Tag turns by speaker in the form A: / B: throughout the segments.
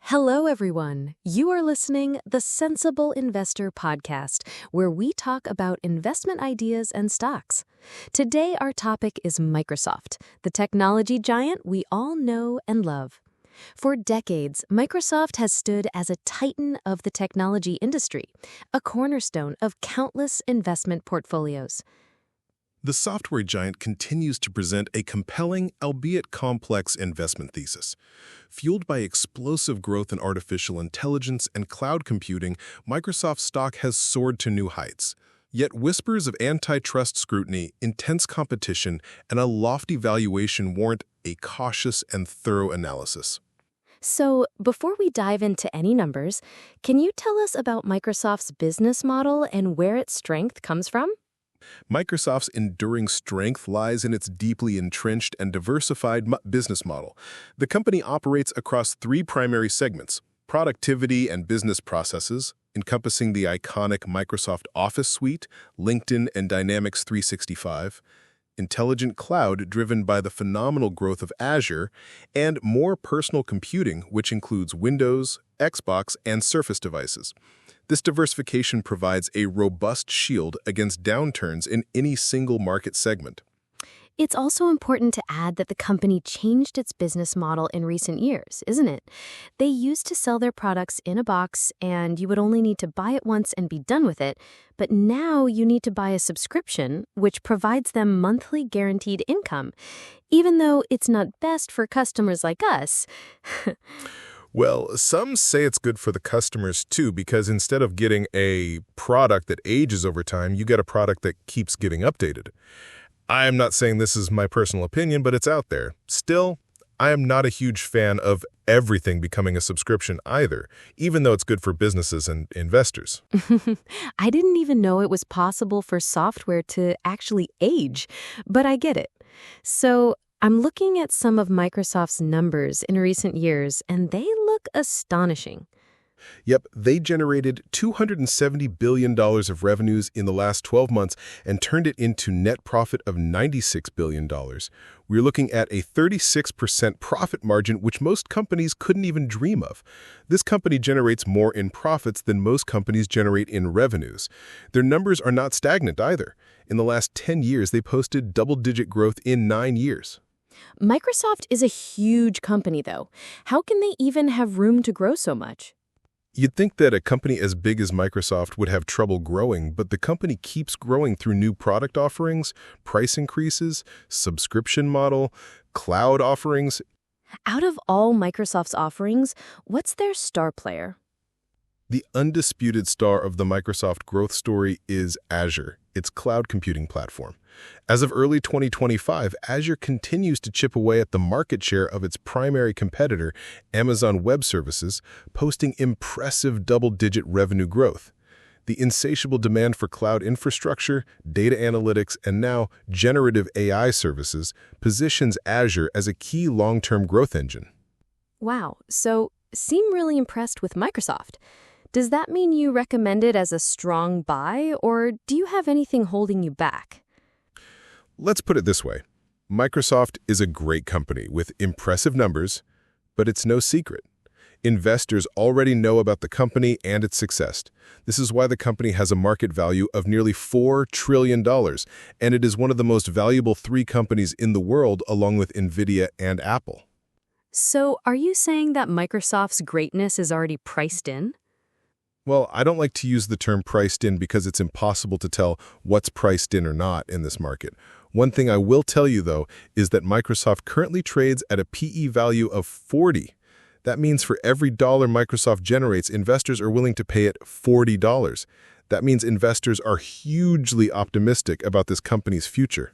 A: Hello, everyone. You are listening the Sensible Investor podcast, where we talk about investment ideas and stocks. Today, our topic is Microsoft, the technology giant we all know and love. For decades, Microsoft has stood as a titan of the technology industry, a cornerstone of countless investment portfolios.
B: The software giant continues to present a compelling, albeit complex, investment thesis. Fueled by explosive growth in artificial intelligence and cloud computing, Microsoft's stock has soared to new heights. Yet whispers of antitrust scrutiny, intense competition, and a lofty valuation warrant a cautious and thorough analysis.
A: So, before we dive into any numbers, can you tell us about Microsoft's business model and where its strength comes from?
B: Microsoft's enduring strength lies in its deeply entrenched and diversified business model. The company operates across three primary segments: productivity and business processes, encompassing the iconic Microsoft Office suite, LinkedIn, and Dynamics 365, intelligent cloud driven by the phenomenal growth of Azure, and more personal computing, which includes Windows, Xbox, and Surface devices. This diversification provides a robust shield against downturns in any single market segment.
A: It's also important to add that the company changed its business model in recent years, isn't it? They used to sell their products in a box, and you would only need to buy it once and be done with it. But now you need to buy a subscription, which provides them monthly guaranteed income, even though it's not best for customers like us.
B: Well, some say it's good for the customers too, because instead of getting a product that ages over time, you get a product that keeps getting updated. I am not saying this is my personal opinion, but it's out there. Still, I am not a huge fan of everything becoming a subscription either, even though it's good for businesses and investors.
A: I didn't even know it was possible for software to actually age, but I get it. So, I'm looking at some of Microsoft's numbers in recent years, and they look astonishing.
B: Yep, they generated $270 billion of revenues in the last 12 months and turned it into net profit of $96 billion. We're looking at a 36% profit margin, which most companies couldn't even dream of. This company generates more in profits than most companies generate in revenues. Their numbers are not stagnant either. In the last 10 years, they posted double-digit growth in 9 years.
A: Microsoft is a huge company, though. How can they even have room to grow so much?
B: You'd think that a company as big as Microsoft would have trouble growing, but the company keeps growing through new product offerings, price increases, subscription model, cloud offerings.
A: Out of all Microsoft's offerings, what's their star player?
B: The undisputed star of the Microsoft growth story is Azure, its cloud computing platform. As of early 2025, Azure continues to chip away at the market share of its primary competitor, Amazon Web Services, posting impressive double-digit revenue growth. The insatiable demand for cloud infrastructure, data analytics, and now generative AI services positions Azure as a key long-term growth engine.
A: Wow, so seem really impressed with Microsoft. Does that mean you recommend it as a strong buy, or do you have anything holding you back?
B: Let's put it this way. Microsoft is a great company with impressive numbers, but it's no secret. Investors already know about the company and its success. This is why the company has a market value of nearly $4 trillion, and it is one of the most valuable 3 companies in the world, along with NVIDIA and Apple.
A: So, are you saying that Microsoft's greatness is already priced in?
B: Well, I don't like to use the term priced in because it's impossible to tell what's priced in or not in this market. One thing I will tell you, though, is that Microsoft currently trades at a PE value of 40. That means for every dollar Microsoft generates, investors are willing to pay it $40. That means investors are hugely optimistic about this company's future.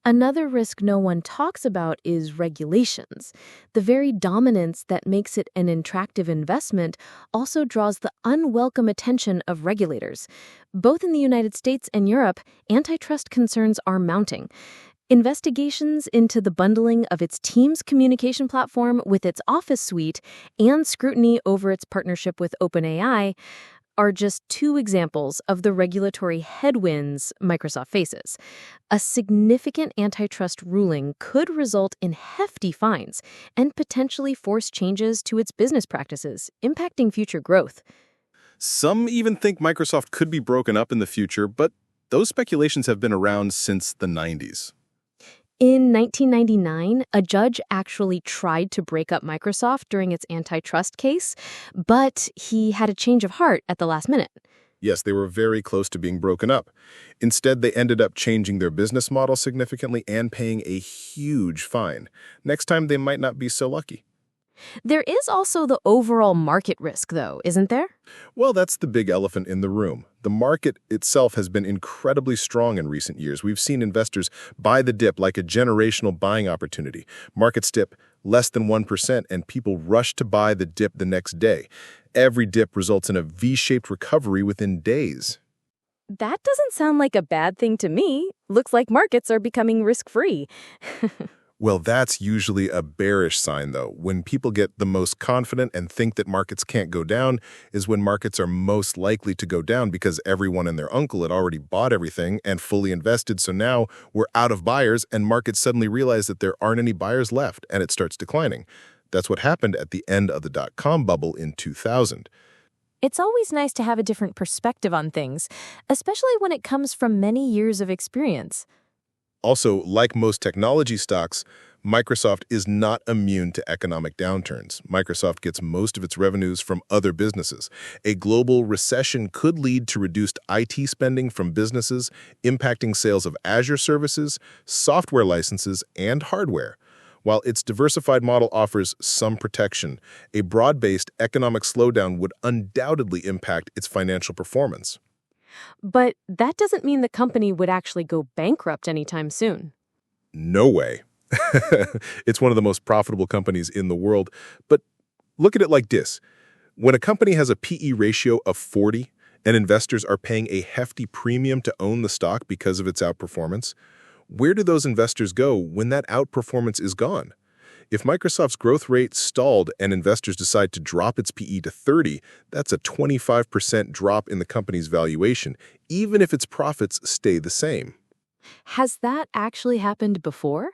A: Another risk no one talks about is regulations. The very dominance that makes it an attractive investment also draws the unwelcome attention of regulators. Both in the United States and Europe, antitrust concerns are mounting. Investigations into the bundling of its Teams communication platform with its Office suite and scrutiny over its partnership with OpenAI are just two examples of the regulatory headwinds Microsoft faces. A significant antitrust ruling could result in hefty fines and potentially force changes to its business practices, impacting future growth.
B: Some even think Microsoft could be broken up in the future, but those speculations have been around since the 90s.
A: In 1999, a judge actually tried to break up Microsoft during its antitrust case, but he had a change of heart at the last minute.
B: Yes, they were very close to being broken up. Instead, they ended up changing their business model significantly and paying a huge fine. Next time, they might not be so lucky.
A: There is also the overall market risk, though, isn't there?
B: Well, that's the big elephant in the room. The market itself has been incredibly strong in recent years. We've seen investors buy the dip like a generational buying opportunity. Markets dip less than 1%, and people rush to buy the dip the next day. Every dip results in a V-shaped recovery within days.
A: That doesn't sound like a bad thing to me. Looks like markets are becoming risk-free.
B: Well, that's usually a bearish sign, though. When people get the most confident and think that markets can't go down is when markets are most likely to go down because everyone and their uncle had already bought everything and fully invested, so now we're out of buyers and markets suddenly realize that there aren't any buyers left and it starts declining. That's what happened at the end of the dot-com bubble in 2000.
A: It's always nice to have a different perspective on things, especially when it comes from many years of experience.
B: Also, like most technology stocks, Microsoft is not immune to economic downturns. Microsoft gets most of its revenues from other businesses. A global recession could lead to reduced IT spending from businesses, impacting sales of Azure services, software licenses, and hardware. While its diversified model offers some protection, a broad-based economic slowdown would undoubtedly impact its financial performance.
A: But that doesn't mean the company would actually go bankrupt anytime soon.
B: No way. It's one of the most profitable companies in the world. But look at it like this. When a company has a PE ratio of 40 and investors are paying a hefty premium to own the stock because of its outperformance, where do those investors go when that outperformance is gone? If Microsoft's growth rate stalled and investors decide to drop its PE to 30, that's a 25% drop in the company's valuation, even if its profits stay the same.
A: Has that actually happened before?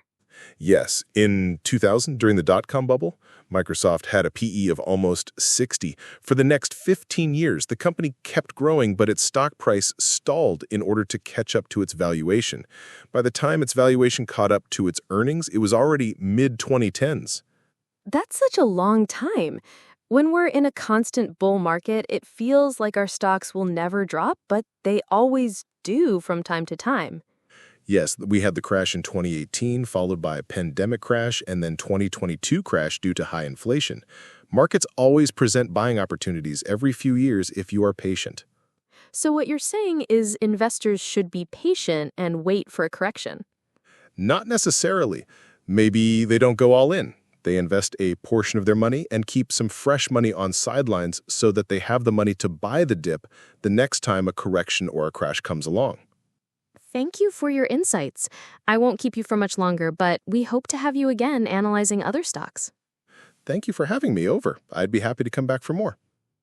B: Yes, in 2000, during the dot-com bubble, Microsoft had a PE of almost 60. For the next 15 years, the company kept growing, but its stock price stalled in order to catch up to its valuation. By the time its valuation caught up to its earnings, it was already mid-2010s.
A: That's such a long time. When we're in a constant bull market, it feels like our stocks will never drop, but they always do from time to time.
B: Yes, we had the crash in 2018, followed by a pandemic crash, and then 2022 crash due to high inflation. Markets always present buying opportunities every few years if you are patient.
A: So what you're saying is investors should be patient and wait for a correction.
B: Not necessarily. Maybe they don't go all in. They invest a portion of their money and keep some fresh money on sidelines so that they have the money to buy the dip the next time a correction or a crash comes along.
A: Thank you for your insights. I won't keep you for much longer, but we hope to have you again analyzing other stocks.
B: Thank you for having me over. I'd be happy to come back for more.